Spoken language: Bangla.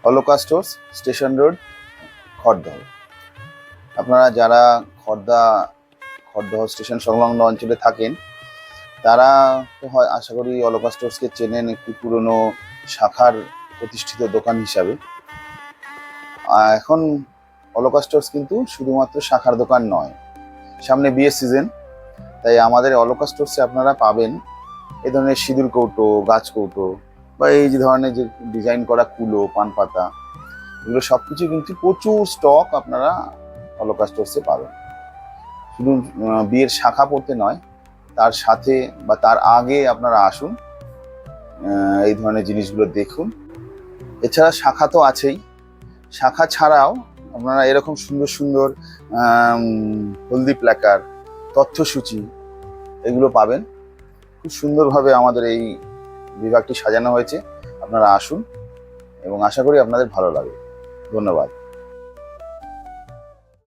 Alka stores, station road, Khardah. আপনারা যারা খড়দহ স্টেশন সংলগ্ন অঞ্চলে থাকেন তারা তো হয় আশা করি অলকা স্টোর্সকে চেনেন একটি পুরনো শাখার প্রতিষ্ঠিত দোকান হিসাবে। এখন অলকা স্টোর্স কিন্তু শুধুমাত্র শাখার দোকান নয়, সামনে বিয়ের সিজন, তাই আমাদের অলকা স্টোর্সে আপনারা পাবেন এই ধরনের সিঁদুর কৌটো, গাছ কৌটো বা এই যে ধরনের যে ডিজাইন করা কুলো, পান পাতা, এগুলো সব কিছু কিন্তু প্রচুর স্টক আপনারা অলকা স্টোর্সে পাবেন। শুধু বিয়ের শাখা পড়তে নয়, তার সাথে বা তার আগে আপনারা আসুন, এই ধরনের জিনিসগুলো দেখুন। এছাড়া শাখা তো আছেই, শাখা ছাড়াও আপনারা এরকম সুন্দর সুন্দর হলদি প্ল্যাকার, তথ্যসূচি এগুলো পাবেন। খুব সুন্দরভাবে আমাদের এই বিভাগটি সাজানো হয়েছে। আপনারা আসুন এবং আশা করি আপনাদের ভালো লাগবে। ধন্যবাদ।